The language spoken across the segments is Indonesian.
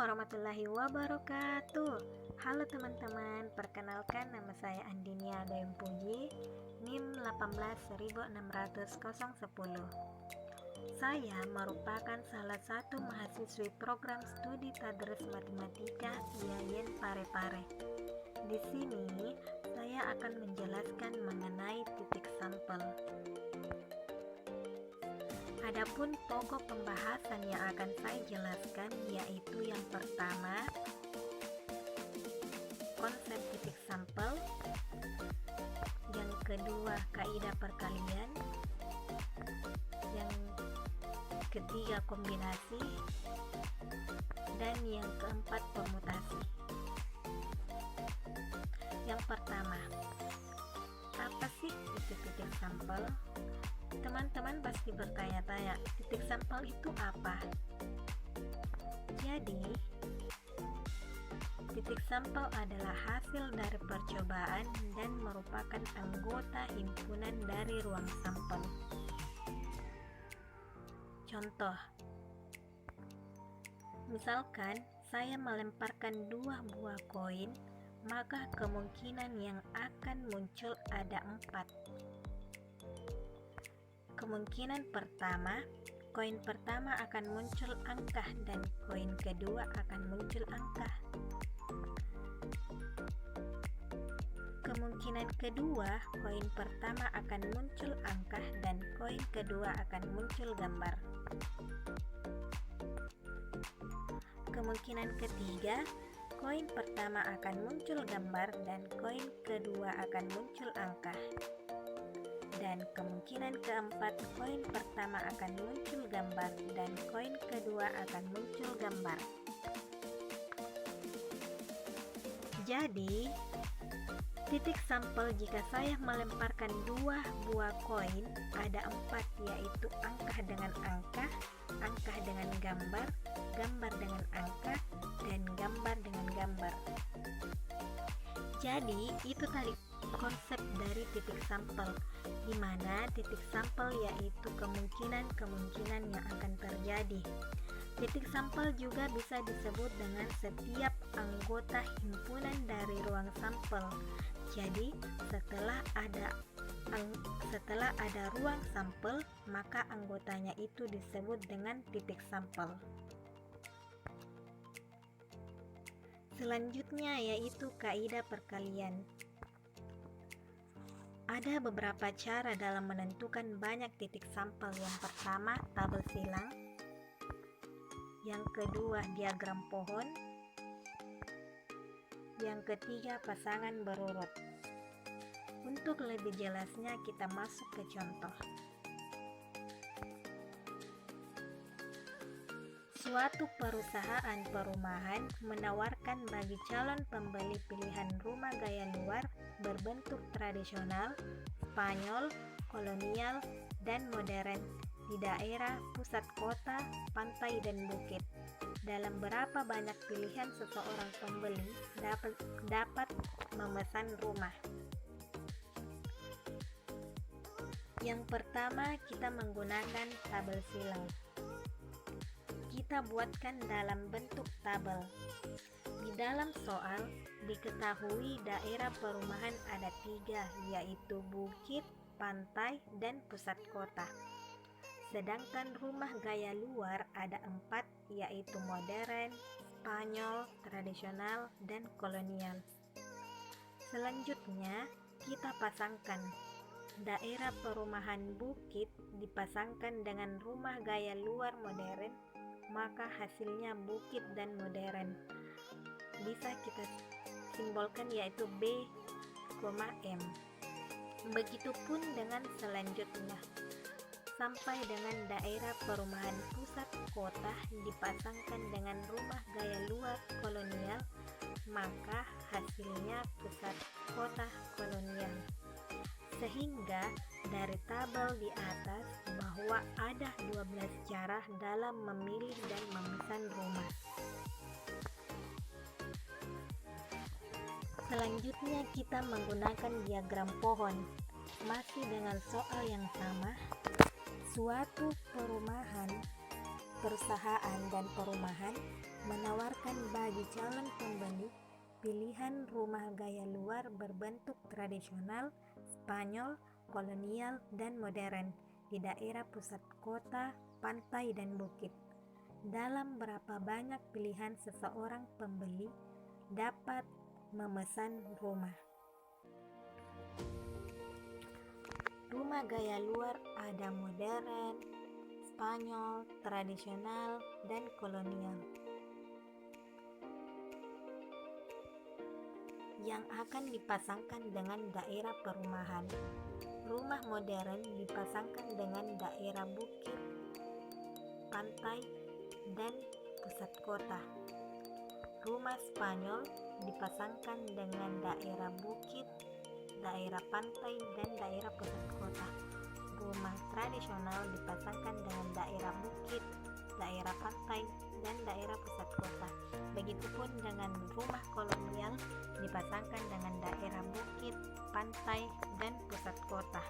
warahmatullahi wabarakatuh. Halo teman-teman, perkenalkan nama saya Andinia Dayung Puji, NIM 1816010. Saya merupakan salah satu mahasiswi program studi Tadris Matematika IAIN Parepare. Di sini saya akan menjelaskan mengenai titik sampel. Adapun pokok pembahasan yang akan saya jelaskan yaitu yang pertama, konsep titik sampel, yang kedua, kaidah perkalian, yang ketiga, kombinasi, dan yang keempat, permutasi. Yang pertama, apa sih itu titik sampel? Teman-teman pasti bertanya-tanya, titik sampel itu apa? Jadi, titik sampel adalah hasil dari percobaan dan merupakan anggota himpunan dari ruang sampel. Contoh, misalkan saya melemparkan 2 buah koin, maka kemungkinan yang akan muncul ada 4. Kemungkinan pertama, koin pertama akan muncul angka dan koin kedua akan muncul angka. Kemungkinan kedua, koin pertama akan muncul angka dan koin kedua akan muncul gambar. Kemungkinan ketiga, koin pertama akan muncul gambar dan koin kedua akan muncul angka. Dan kemungkinan keempat, koin pertama akan muncul gambar dan koin kedua akan muncul gambar. Jadi, titik sampel jika saya melemparkan 2 buah koin ada 4, yaitu angka dengan angka, angka dengan gambar, gambar dengan angka, dan gambar dengan gambar. Jadi, itu tadi konsep dari titik sampel, di mana titik sampel yaitu kemungkinan-kemungkinan yang akan terjadi. Titik sampel juga bisa disebut dengan setiap anggota himpunan dari ruang sampel. Jadi, setelah ada ruang sampel, maka anggotanya itu disebut dengan titik sampel. Selanjutnya yaitu kaidah perkalian. Ada beberapa cara dalam menentukan banyak titik sampel. Yang pertama, tabel silang. Yang kedua, diagram pohon. Yang ketiga, pasangan berurut. Untuk lebih jelasnya kita masuk ke contoh. Suatu perusahaan perumahan menawarkan bagi calon pembeli pilihan rumah gaya luar berbentuk tradisional, Spanyol, kolonial, dan modern di daerah pusat kota, pantai, dan bukit. Dalam berapa banyak pilihan seseorang pembeli dapat memesan rumah? Yang pertama, kita menggunakan tabel silang. Kita buatkan dalam bentuk tabel. Di dalam soal diketahui daerah perumahan ada 3, yaitu bukit, pantai, dan pusat kota. Sedangkan rumah gaya luar ada 4, yaitu modern, Spanyol, tradisional, dan kolonial. Selanjutnya, kita pasangkan. Daerah perumahan bukit dipasangkan dengan rumah gaya luar modern, maka hasilnya bukit dan modern. Bisa kita simbolkan yaitu B, M. Begitupun dengan selanjutnya. Sampai dengan daerah perumahan pusat kota dipasangkan dengan rumah gaya luar kolonial, maka hasilnya pusat kota kolonial. Sehingga dari tabel di atas bahwa ada 12 cara dalam memilih dan memesan rumah. Selanjutnya kita menggunakan diagram pohon. Masih dengan soal yang sama, suatu perusahaan dan perumahan menawarkan bagi calon pembeli pilihan rumah gaya luar berbentuk tradisional, Spanyol, kolonial, dan modern di daerah pusat kota, pantai, dan bukit. Dalam berapa banyak pilihan seseorang pembeli dapat memesan rumah. Rumah gaya luar ada modern, Spanyol, tradisional, dan kolonial. Yang akan dipasangkan dengan daerah perumahan. Rumah modern dipasangkan dengan daerah bukit, pantai, dan pusat kota. Rumah Spanyol dipasangkan dengan daerah bukit, daerah pantai, dan daerah pusat kota. Rumah tradisional dipasangkan dengan daerah bukit, daerah pantai, dan daerah pusat kota. Begitupun dengan rumah kolonial dipasangkan dengan daerah bukit, pantai, dan pusat kota.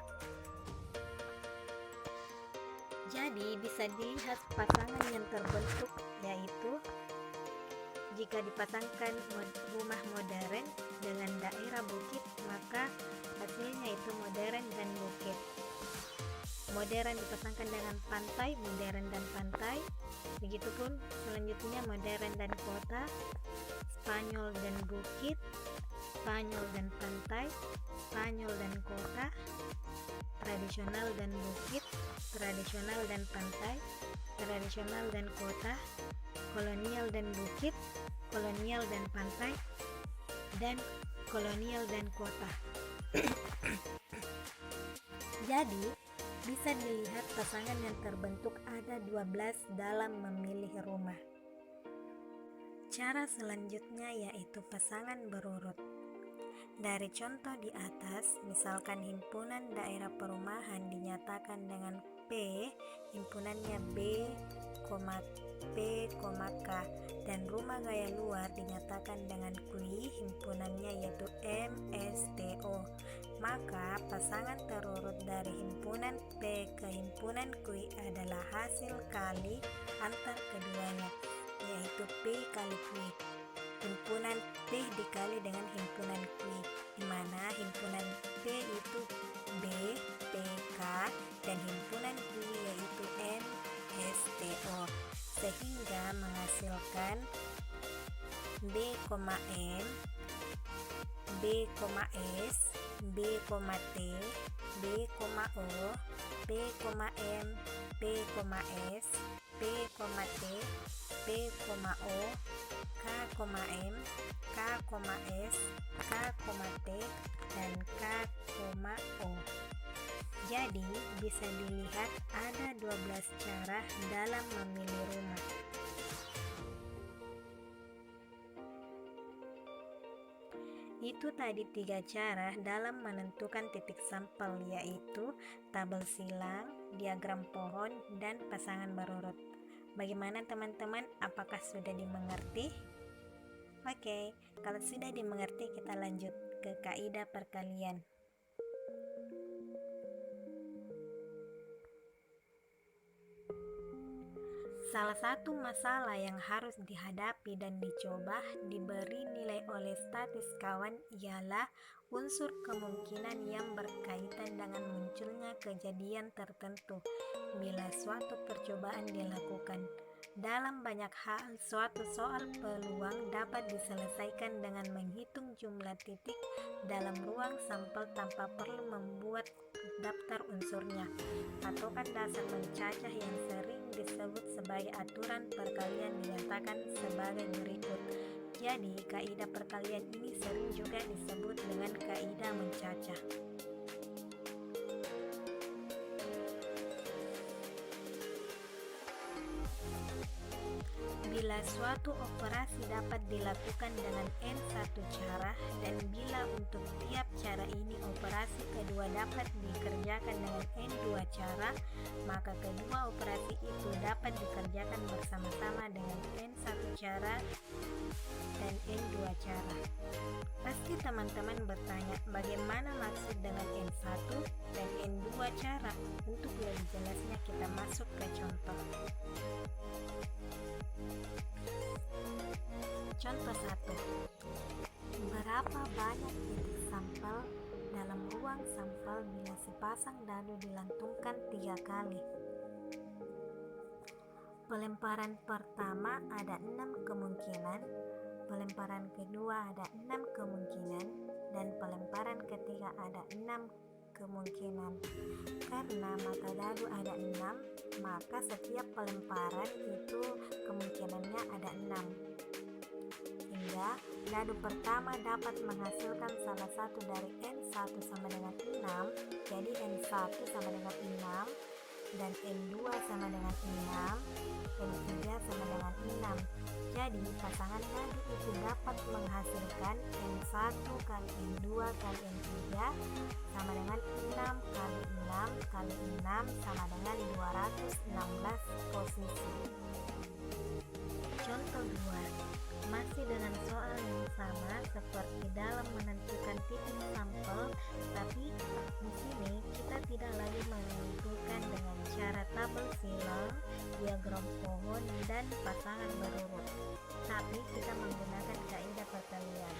Jadi bisa dilihat pasangan yang terbentuk, yaitu jika dipasangkan rumah modern dengan daerah bukit, maka hasilnya itu modern dan bukit. Modern dipasangkan dengan pantai, modern dan pantai. Begitupun selanjutnya modern dan kota, Spanyol dan bukit, Spanyol dan pantai, Spanyol dan kota, tradisional dan bukit, tradisional dan pantai, tradisional dan kota, kolonial dan bukit, kolonial dan pantai, dan kolonial dan kota. Jadi, bisa dilihat pasangan yang terbentuk ada 12 dalam memilih rumah. Cara selanjutnya yaitu pasangan berurut. Dari contoh di atas, misalkan himpunan daerah perumahan dinyatakan dengan P, himpunannya B, P, K, dan rumah gaya luar dinyatakan dengan Q, himpunannya yaitu M, S, T, O. Maka pasangan terurut dari himpunan P ke himpunan Q adalah hasil kali antar keduanya, yaitu P kali Q. Himpunan P dikali dengan himpunan Q, di mana himpunan P itu B, P, K, dan himpunan Q yaitu M, S, T, O, sehingga menghasilkan B, M, B, S, B, T, B, O, P, M, P, S, P, T, P, O, K, M, K, S, K, T, dan K, O. Jadi bisa dilihat ada 12 cara dalam memilih rumah. Itu tadi 3 cara dalam menentukan titik sampel, yaitu tabel silang, diagram pohon, dan pasangan berurut. Bagaimana teman-teman? Apakah sudah dimengerti? Oke, kalau sudah dimengerti kita lanjut ke kaidah perkalian. Salah satu masalah yang harus dihadapi dan dicoba diberi nilai oleh statistikawan ialah unsur kemungkinan yang berkaitan dengan munculnya kejadian tertentu bila suatu percobaan dilakukan. Dalam banyak hal, suatu soal peluang dapat diselesaikan dengan menghitung jumlah titik dalam ruang sampel tanpa perlu membuat daftar unsurnya, atau dasar mencacah yang sering disebut sebagai aturan perkalian dinyatakan sebagai berikut. Jadi, kaidah perkalian ini sering juga disebut dengan kaidah mencacah. Bila suatu operasi dapat dilakukan dengan N1 cara dan bila untuk tiap cara ini operasi kedua dapat dikerjakan dengan N2 cara, maka kedua operasi itu dapat dikerjakan bersama-sama dengan N1 cara dan N2 cara. Pasti teman-teman bertanya bagaimana maksud dengan N1 dan N2 cara. Untuk lebih jelasnya kita masuk ke contoh. Berapa banyak titik sampel dalam ruang sampel bila sepasang dadu dilantungkan 3 kali? Pelemparan pertama ada 6 kemungkinan, pelemparan kedua ada 6 kemungkinan, dan pelemparan ketiga ada 6 kemungkinan. Karena mata dadu ada 6, maka setiap pelemparan itu kemungkinannya ada 6. Sehingga dadu pertama dapat menghasilkan salah satu dari N1 sama dengan 6, jadi N1 sama dengan 6, dan N2 sama dengan 6, N3 sama dengan 6. Jadi pasangan dadu itu dapat menghasilkan N1 kali N2 kali N3 sama dengan 6 kali 6 kali 6 sama dengan 216 posisi. Contoh 2, masih dengan soal yang sama seperti dalam menentukan titik sampel, tapi di sini kita tidak lagi menentukan dengan cara tabel silang, diagram pohon, dan pasangan berurut, tapi kita menggunakan kaidah perkalian.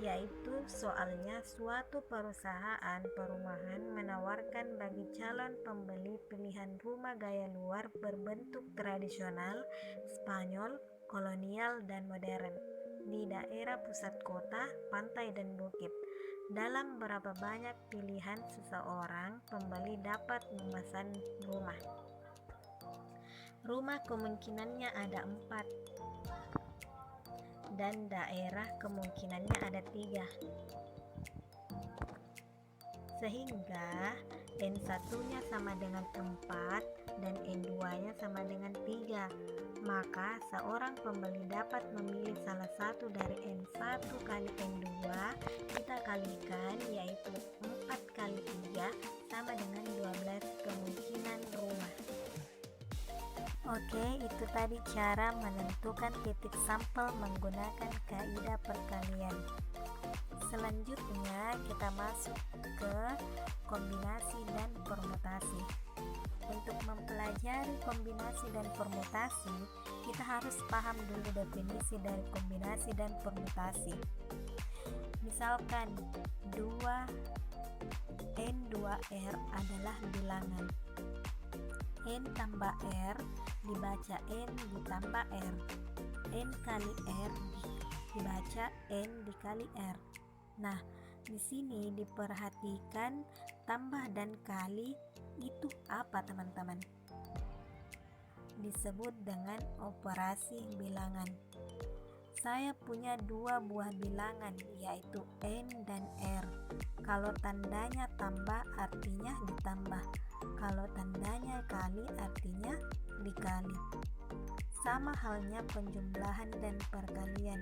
Yaitu soalnya suatu perusahaan perumahan menawarkan bagi calon pembeli pilihan rumah gaya luar berbentuk tradisional, Spanyol, kolonial, dan modern di daerah pusat kota, pantai, dan bukit. Dalam berapa banyak pilihan seseorang pembeli dapat memesan rumah? Rumah kemungkinannya ada 4 dan daerah kemungkinannya ada 3. Sehingga N1-nya sama dengan 4 dan N2-nya sama dengan 3. Maka seorang pembeli dapat memilih salah satu dari N1 kali N2 kita kalikan, yaitu 4 kali 3 sama dengan 12 kemungkinan rumah. Oke, itu tadi cara menentukan titik sampel menggunakan kaidah perkalian. Selanjutnya kita masuk ke kombinasi dan permutasi. Untuk mempelajari kombinasi dan permutasi, kita harus paham dulu definisi dari kombinasi dan permutasi. Misalkan N2R adalah bilangan. N tambah R dibaca N ditambah R. N kali R dibaca N dikali R. Nah, di sini diperhatikan tambah dan kali itu apa, teman-teman? Disebut dengan operasi bilangan. Saya punya 2 buah bilangan, yaitu N dan R. Kalau tandanya tambah artinya ditambah, kalau tandanya kali artinya dikali. Sama halnya penjumlahan dan perkalian.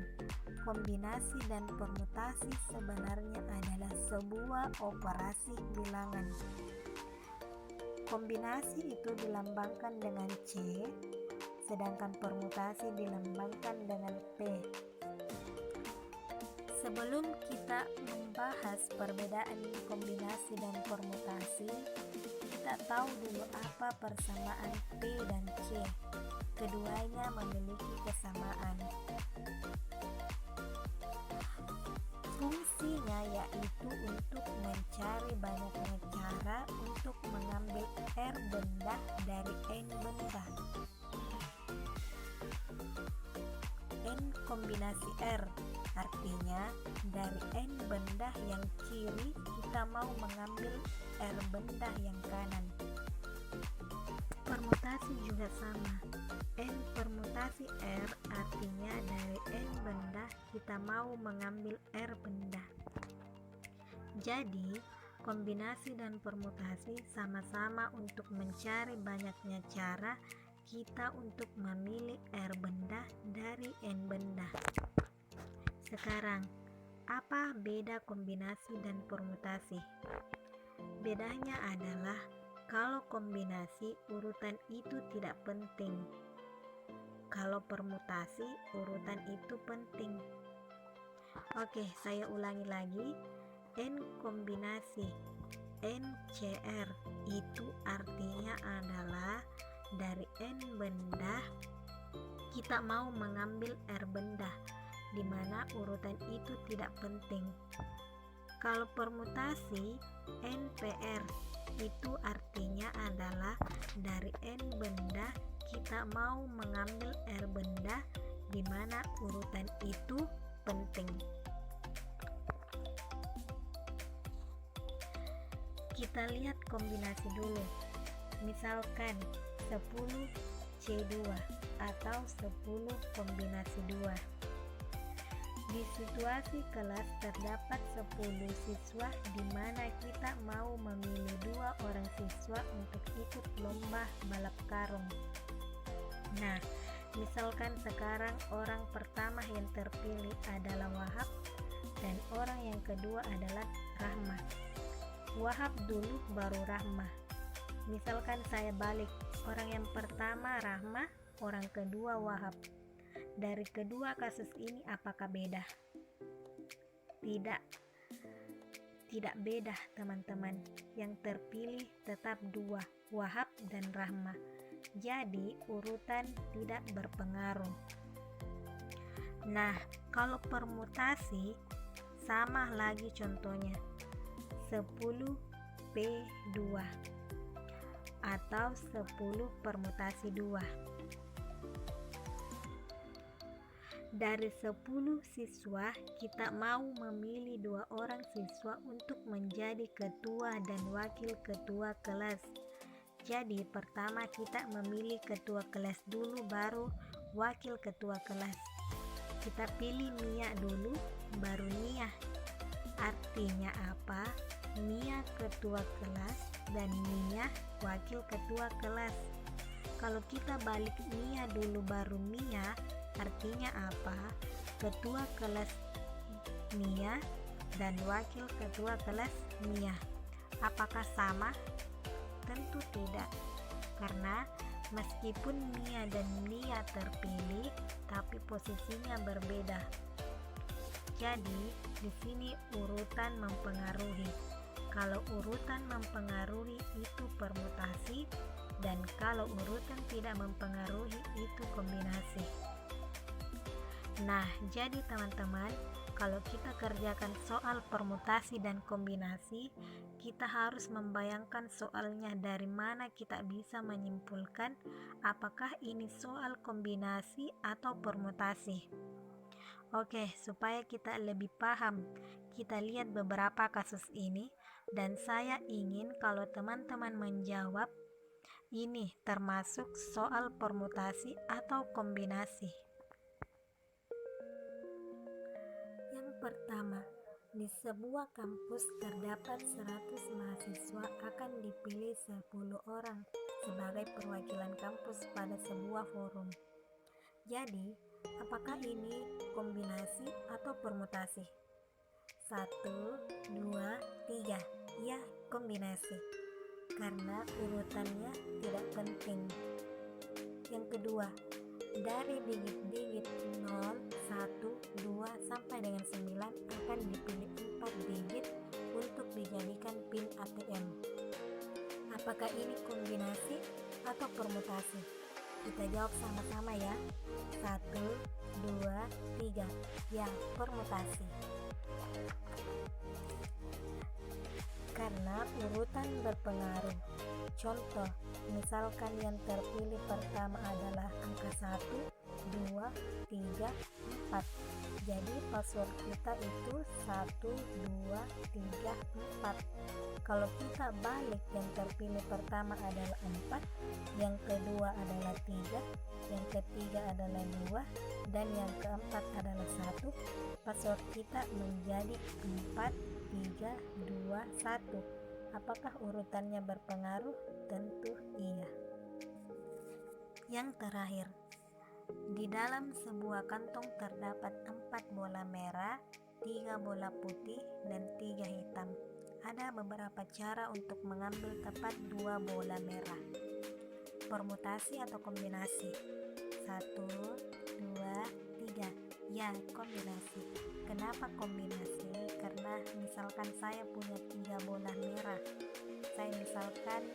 Kombinasi dan permutasi sebenarnya adalah sebuah operasi bilangan. Kombinasi itu dilambangkan dengan C, sedangkan permutasi dilambangkan dengan P. Sebelum kita membahas perbedaan kombinasi dan permutasi, kita tahu dulu apa persamaan P dan C. Keduanya memiliki kesamaan. Fungsinya yaitu untuk mencari banyaknya cara untuk mengambil R benda dari N benda. N kombinasi R artinya dari N benda yang kiri kita mau mengambil R benda yang kanan. Permutasi juga sama. N permutasi R artinya dari N benda kita mau mengambil R benda. Jadi, kombinasi dan permutasi sama-sama untuk mencari banyaknya cara kita untuk memilih R benda dari N benda. Sekarang, apa beda kombinasi dan permutasi? Bedanya adalah kalau kombinasi urutan itu tidak penting. Kalau permutasi urutan itu penting. Oke, saya ulangi lagi. N kombinasi NCR itu artinya adalah dari N benda kita mau mengambil R benda. di mana urutan itu tidak penting. Kalau permutasi NPR itu artinya adalah dari N benda kita mau mengambil R benda di mana urutan itu penting. Kita lihat kombinasi dulu. Misalkan 10C2 atau 10 kombinasi 2. Di situasi kelas terdapat 10 siswa di mana kita mau memilih 2 orang siswa untuk ikut lomba balap karung. Nah, misalkan sekarang orang pertama yang terpilih adalah Wahab dan orang yang kedua adalah Rahmah. Wahab dulu baru Rahmah. Misalkan saya balik, orang yang pertama Rahmah, orang kedua Wahab. Dari kedua kasus ini apakah beda? Tidak beda teman-teman. Yang terpilih tetap 2, Wahab dan Rahmah. Jadi urutan tidak berpengaruh. Nah, kalau permutasi sama lagi contohnya. 10P2 atau 10 permutasi 2. Dari 10 siswa, kita mau memilih 2 orang siswa untuk menjadi ketua dan wakil ketua kelas. Jadi pertama kita memilih ketua kelas dulu, baru wakil ketua kelas. Kita pilih Mia dulu, baru Nia. Artinya apa? Mia ketua kelas dan Nia wakil ketua kelas. Kalau kita balik Mia dulu baru Mia, artinya apa? Ketua kelas Mia dan wakil ketua kelas Mia. Apakah sama? Tentu tidak. Karena meskipun Mia dan Mia terpilih, tapi posisinya berbeda. Jadi, di sini urutan mempengaruhi. Kalau urutan mempengaruhi itu permutasi, dan kalau urutan tidak mempengaruhi itu kombinasi. Nah, jadi teman-teman, kalau kita kerjakan soal permutasi dan kombinasi, kita harus membayangkan soalnya dari mana kita bisa menyimpulkan apakah ini soal kombinasi atau permutasi. Oke, supaya kita lebih paham, kita lihat beberapa kasus ini, dan saya ingin kalau teman-teman menjawab ini termasuk soal permutasi atau kombinasi. Yang pertama, di sebuah kampus terdapat 100 mahasiswa, akan dipilih 10 orang sebagai perwakilan kampus pada sebuah forum. Jadi, apakah ini kombinasi atau permutasi? 1, 2, 3. Ya, kombinasi. Karena urutannya tidak penting. Yang kedua, dari digit-digit 0, 1, 2 sampai dengan 9 akan dipilih 4 digit untuk dijadikan PIN ATM. Apakah ini kombinasi atau permutasi? Kita jawab sama-sama ya. 1, 2, 3. Ya, permutasi. Karena urutan berpengaruh. Contoh, misalkan yang terpilih pertama adalah angka 1, 2, 3, 4. Jadi password kita itu 1, 2, 3, 4. Kalau kita balik, yang terpilih pertama adalah 4, yang kedua adalah 3, yang ketiga adalah 2, dan yang keempat adalah 1. Password kita menjadi 4, 3, 2, 1. Apakah urutannya berpengaruh? Tentu iya. Yang terakhir, di dalam sebuah kantong terdapat 4 bola merah, 3 bola putih, dan 3 hitam. Ada beberapa cara untuk mengambil tepat 2 bola merah. Permutasi atau kombinasi? 1, 2, 3. Ya, kombinasi. Kenapa kombinasi? Karena misalkan saya punya 3 bola merah. Saya misalkan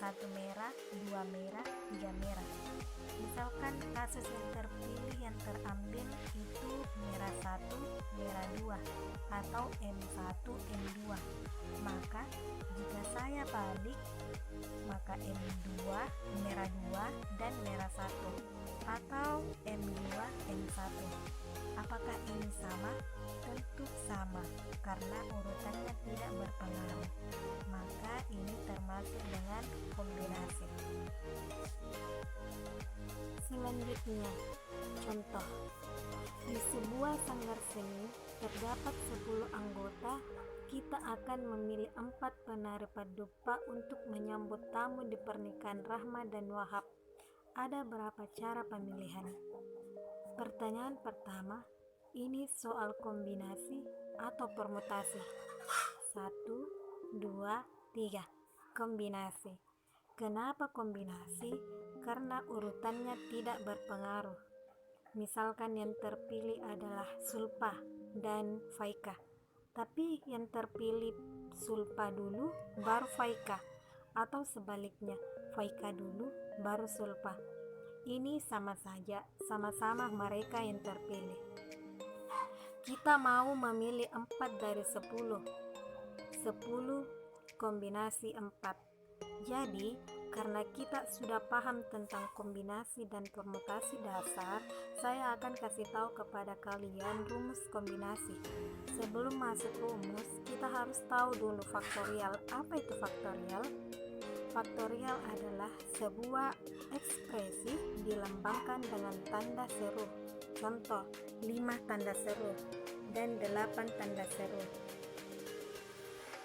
1 merah, 2 merah, 3 merah. Misalkan kasus yang terpilih yang terambil itu merah 1, merah 2 atau M1, M2. Maka jika saya balik, maka M2, merah 2 dan merah 1 atau M2, M1. Apakah ini sama? Tentu sama, karena urutannya tidak berpengaruh. Maka ini termasuk dengan kombinasi. Selanjutnya, contoh. Di sebuah sanggar seni terdapat 10 anggota. Kita akan memilih 4 penari padupa untuk menyambut tamu di pernikahan Rahma dan Wahab. Ada berapa cara pemilihan? Pertanyaan pertama, ini soal kombinasi atau permutasi? 1, 2, 3. Kombinasi. Kenapa kombinasi? Karena urutannya tidak berpengaruh. Misalkan yang terpilih adalah Sulpa dan Faika, tapi yang terpilih Sulpa dulu baru Faika, atau sebaliknya Faika dulu baru Sulpa. Ini sama saja, sama-sama mereka yang terpilih. Kita mau memilih 4 dari 10 kombinasi 4. Jadi karena kita sudah paham tentang kombinasi dan permutasi dasar, saya akan kasih tahu kepada kalian rumus kombinasi. Sebelum masuk rumus, kita harus tahu dulu faktorial. Apa itu faktorial? Faktorial adalah sebuah ekspresi dilambangkan dengan tanda seru. Contoh, 5 tanda seru dan 8 tanda seru.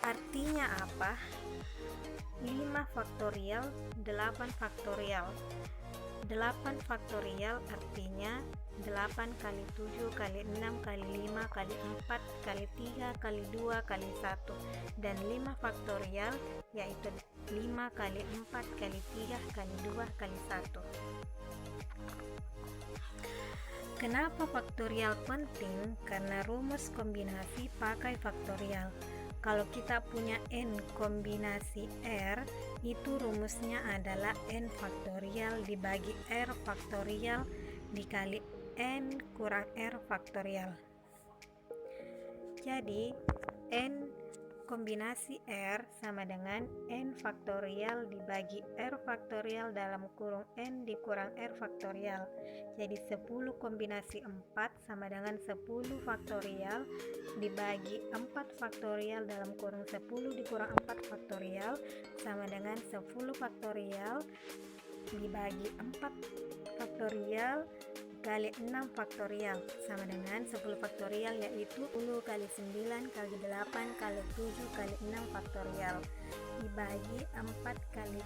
Artinya apa? 5 faktorial, 8 faktorial. 8 faktorial artinya 8 kali 7 kali 6 kali 5 kali 4 kali 3 kali 2 kali 1. Dan 5 faktorial yaitu 5 kali 4 kali 3 kali 2 kali 1. Kenapa faktorial penting? Karena rumus kombinasi pakai faktorial. Kalau kita punya n kombinasi r, itu rumusnya adalah n faktorial dibagi r faktorial dikali n kurang r faktorial. Jadi n kombinasi r sama dengan n faktorial dibagi r faktorial dalam kurung n dikurang r faktorial. Jadi 10 kombinasi 4 sama dengan 10 faktorial dibagi 4 faktorial dalam kurung 10 dikurang 4 faktorial sama dengan 10 faktorial dibagi 4 faktorial kali 6 faktorial sama dengan 10 faktorial, yaitu 10 kali 9 kali 8 kali 7 kali 6 faktorial dibagi 4 kali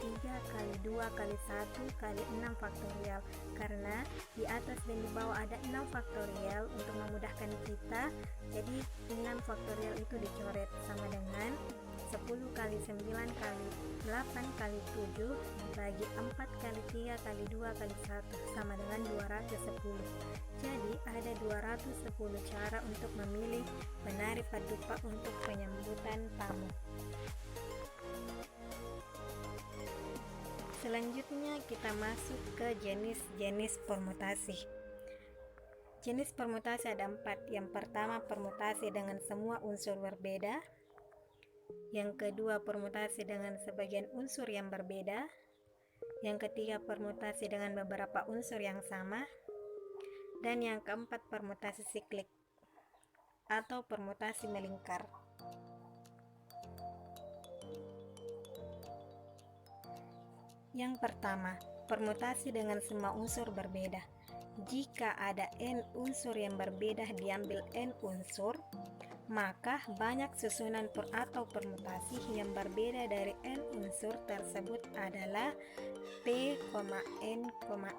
3 kali 2 kali 1 kali 6 faktorial. Karena di atas dan di bawah ada 6 faktorial, untuk memudahkan kita, jadi 6 faktorial itu dicoret sama dengan 10 kali 9 kali 8 kali 7 dibagi 4 kali 3 kali 2 kali 1 sama dengan 210. Jadi ada 210 cara untuk memilih penari padupa untuk penyambutan tamu. Selanjutnya kita masuk ke jenis-jenis permutasi. Jenis permutasi ada 4. Yang pertama, permutasi dengan semua unsur berbeda. Yang kedua, permutasi dengan sebagian unsur yang berbeda. Yang ketiga, permutasi dengan beberapa unsur yang sama. Dan yang keempat, permutasi siklik atau permutasi melingkar. Yang pertama, permutasi dengan semua unsur berbeda. Jika ada n unsur yang berbeda diambil n unsur, maka banyak susunan atau permutasi yang berbeda dari n unsur tersebut adalah P, N,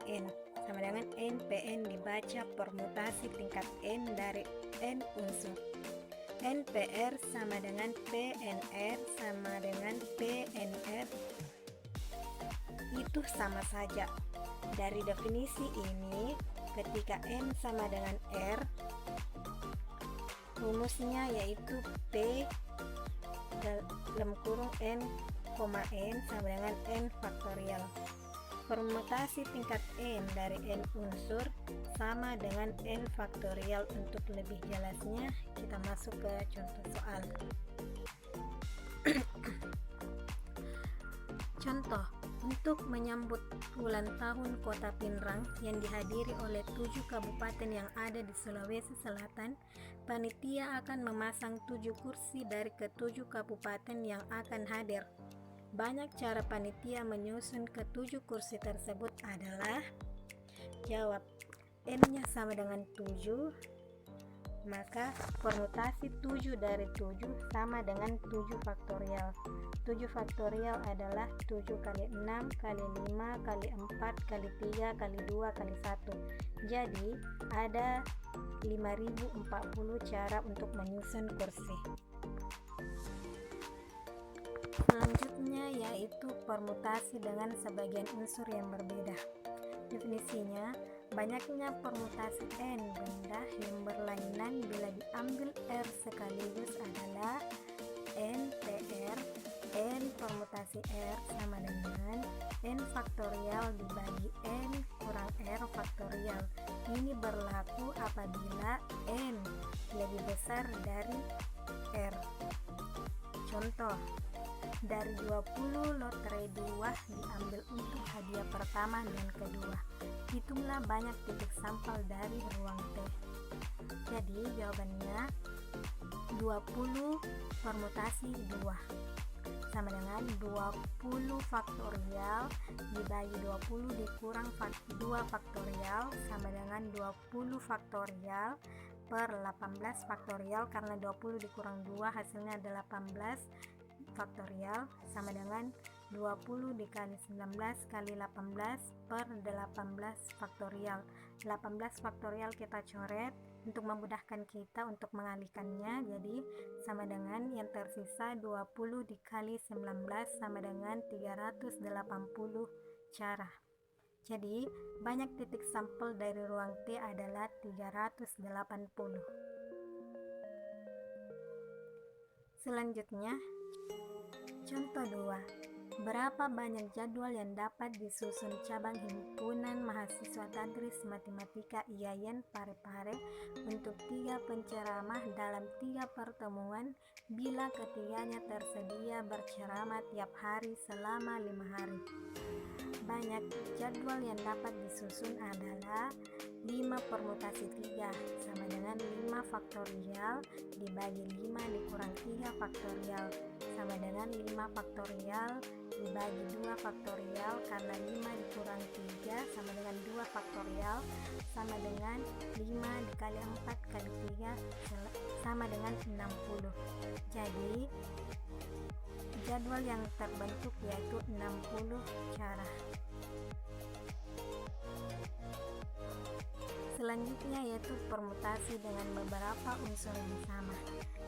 N sama dengan NPN dibaca permutasi tingkat n dari n unsur. NPR sama dengan PNR sama dengan PNR, itu sama saja. Dari definisi ini, ketika n sama dengan r, rumusnya yaitu P dalam kurung n n sama dengan n faktorial. Permutasi tingkat n dari n unsur sama dengan n faktorial. Untuk lebih jelasnya, kita masuk ke contoh soal. Contoh, untuk menyambut ulang tahun Kota Pinrang yang dihadiri oleh 7 kabupaten yang ada di Sulawesi Selatan, panitia akan memasang 7 kursi dari ke-7 kabupaten yang akan hadir. Banyak cara panitia menyusun ke-7 kursi tersebut adalah: jawab, n-nya sama dengan 7, maka permutasi 7 dari 7 sama dengan 7 faktorial. 7 faktorial adalah 7 kali 6 kali 5 kali 4 kali 3 kali 2 kali 1. Jadi ada 5040 cara untuk menyusun kursi. Selanjutnya yaitu permutasi dengan sebagian unsur yang berbeda. Definisinya, banyaknya permutasi n benda yang berlainan bila diambil r sekaligus adalah n per n permutasi r sama dengan n faktorial dibagi n kurang r faktorial. Ini berlaku apabila n lebih besar dari r. Contoh, dari 20 lotre 2 diambil untuk hadiah pertama dan kedua. Hitunglah banyak titik sampel dari ruang T. Jadi jawabannya 20 permutasi 2 sama dengan 20 faktorial dibagi 20 dikurang 2 faktorial sama dengan 20 faktorial per 18 faktorial, karena 20 dikurang 2 hasilnya adalah 18 faktorial sama dengan 20 dikali 19 kali 18 per 18 faktorial. 18 faktorial kita coret untuk memudahkan kita untuk mengalihkannya, jadi sama dengan yang tersisa 20 dikali 19 sama dengan 380 cara. Jadi banyak titik sampel dari ruang T adalah 380. Selanjutnya, contoh 2. Berapa banyak jadwal yang dapat disusun cabang himpunan mahasiswa Tadris Matematika IAIN Parepare untuk 3 penceramah dalam 3 pertemuan bila ketiganya tersedia berceramah tiap hari selama 5 hari. Banyak jadwal yang dapat disusun adalah 5 permutasi 3 sama dengan 5 faktorial dibagi 5 dikurang 3 faktorial sama dengan 5 faktorial dibagi 2 faktorial, karena 5 dikurang 3 sama dengan 2 faktorial sama dengan 5 dikali 4 kali 3 sama dengan 60. Jadi jadwal yang terbentuk yaitu 60 cara. Selanjutnya yaitu permutasi dengan beberapa unsur yang sama.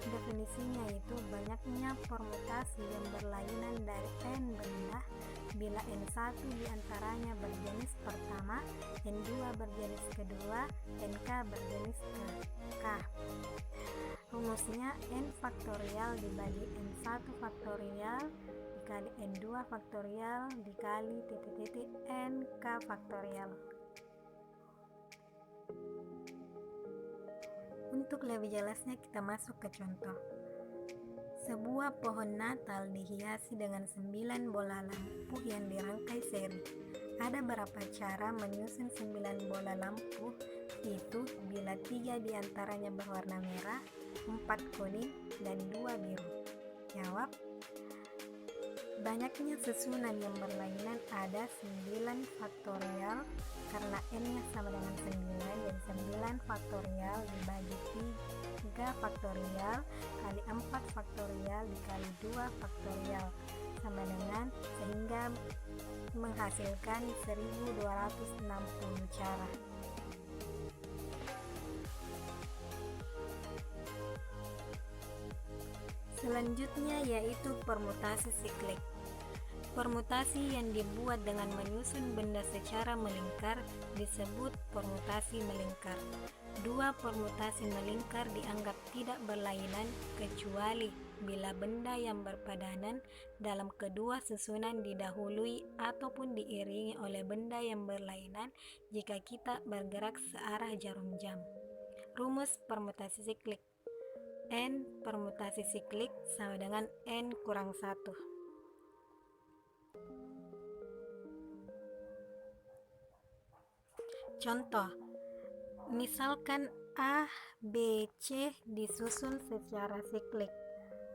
Definisinya yaitu banyaknya permutasi yang berlainan dari n benda bila n1 diantaranya berjenis pertama, n2 berjenis kedua, nk berjenis k. Rumusnya n faktorial dibagi n1 faktorial dikali n2 faktorial dikali titik-titik nk faktorial. Untuk lebih jelasnya kita masuk ke contoh. Sebuah pohon Natal dihiasi dengan 9 bola lampu yang dirangkai seri. Ada berapa cara menyusun 9 bola lampu itu bila 3 diantaranya berwarna merah, 4 kuning, dan 2 biru? Jawab, banyaknya susunan yang berlainan ada 9 faktorial, karena n-nya sama dengan 9, dan 9 faktorial dibagi 3 faktorial kali 4 faktorial dikali 2 faktorial sama dengan, sehingga menghasilkan 1260 cara. Selanjutnya yaitu permutasi siklik. Permutasi yang dibuat dengan menyusun benda secara melingkar disebut permutasi melingkar. 2 permutasi melingkar dianggap tidak berlainan kecuali bila benda yang berpadanan dalam kedua susunan didahului ataupun diiringi oleh benda yang berlainan jika kita bergerak searah jarum jam. Rumus permutasi siklik. N permutasi siklik sama dengan N kurang 1. Contoh, misalkan A, B, C disusun secara siklik.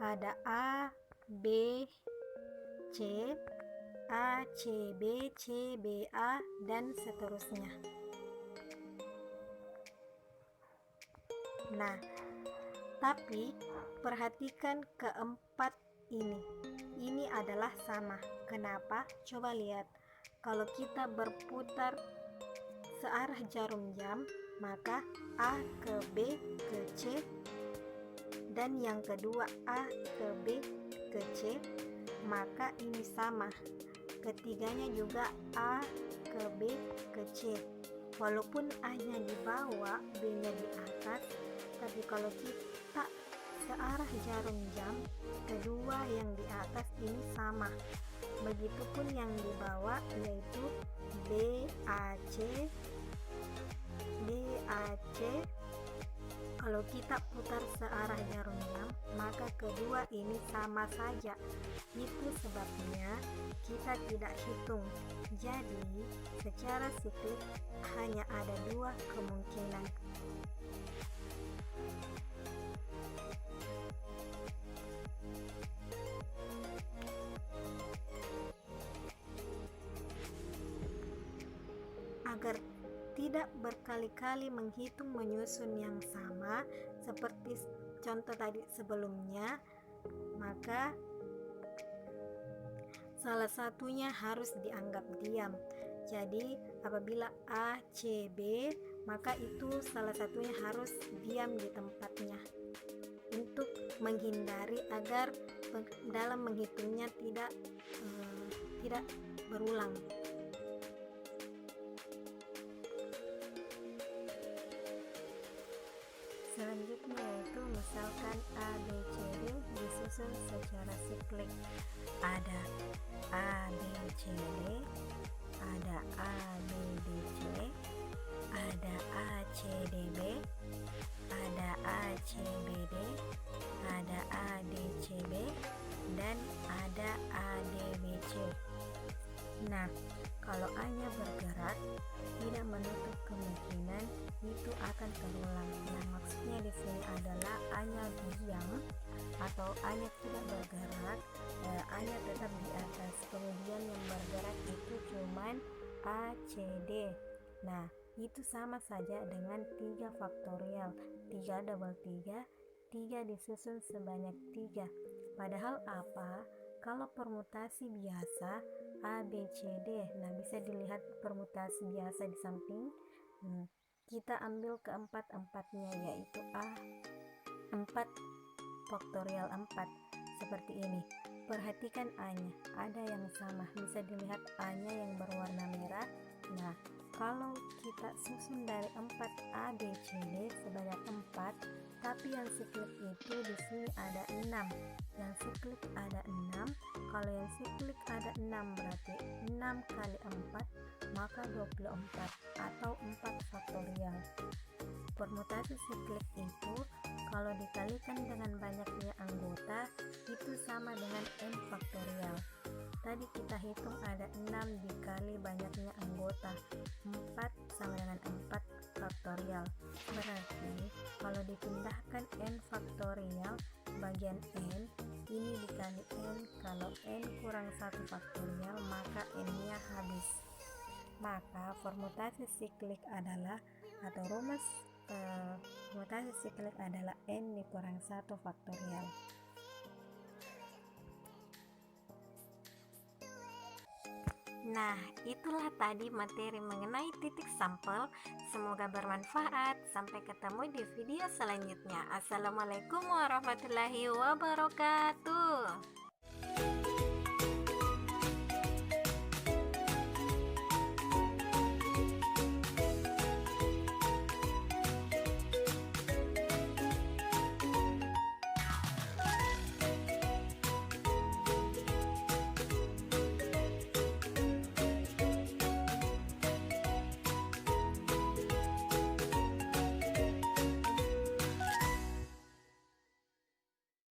Ada A, B, C, A, C, B, C, B, A, dan seterusnya. Nah, tapi perhatikan keempat ini. Ini adalah sama. Kenapa? Coba lihat. Kalau kita berputar searah jarum jam, maka A ke B ke C, dan yang kedua A ke B ke C, maka ini sama. Ketiganya juga A ke B ke C. Walaupun A-nya di bawah, B-nya di atas, tapi kalau kita searah jarum jam, kedua yang di atas ini sama. Begitupun yang di bawah, yaitu BAC, BAC. Kalau kita putar searah jarum jam, maka kedua ini sama saja. Itu sebabnya kita tidak hitung. Jadi, secara siklik hanya ada dua kemungkinan. Agar tidak berkali-kali menghitung menyusun yang sama seperti contoh tadi sebelumnya, maka salah satunya harus dianggap diam. Jadi apabila A, C, B, maka itu salah satunya harus diam di tempatnya untuk menghindari agar dalam menghitungnya tidak berulang. Selanjutnya yaitu misalkan A, B, C, D disusun secara siklik. Ada A, B, C, D, ada A, B, D, C, ada A, C, D, B, ada A, C, B, D, ada A, D, C, B, dan ada A, D, B, C. Nah, kalau A-nya bergerak, tidak menutup kemungkinan itu akan terulang. Yang maksudnya di sini adalah A-nya diam atau A-nya tidak bergerak, A-nya tetap di atas. Kemudian yang bergerak itu cuman A, C, D. Nah, itu sama saja dengan 3 faktorial. 3 double 3, 3 disusun sebanyak 3. Padahal apa? Kalau permutasi biasa A, B, C, D, nah bisa dilihat permutasi biasa di samping. Kita ambil keempat-empatnya, yaitu A 4 faktorial 4 seperti ini. Perhatikan A-nya, ada yang sama, bisa dilihat A-nya yang berwarna merah. Nah, kalau kita susun dari 4 A, B, C, D sebanyak 4, tapi yang siklik itu di sini ada 6. Yang siklik ada 6. Kalau yang siklik ada 6 berarti 6 kali 4 maka 24 atau 4 faktorial. Permutasi siklik itu kalau dikalikan dengan banyaknya anggota itu sama dengan n faktorial. Tadi kita hitung ada 6 dikali banyaknya anggota, 4 sama dengan 4 faktorial. Berarti kalau dipindahkan n faktorial bagian n, ini dikali n, kalau n kurang 1 faktorial maka n-nya habis. Maka permutasi siklik adalah, atau rumus permutasi siklik adalah n dikurang 1 faktorial. Nah, itulah tadi materi mengenai titik sampel. Semoga bermanfaat. Sampai ketemu di video selanjutnya. Assalamualaikum warahmatullahi wabarakatuh.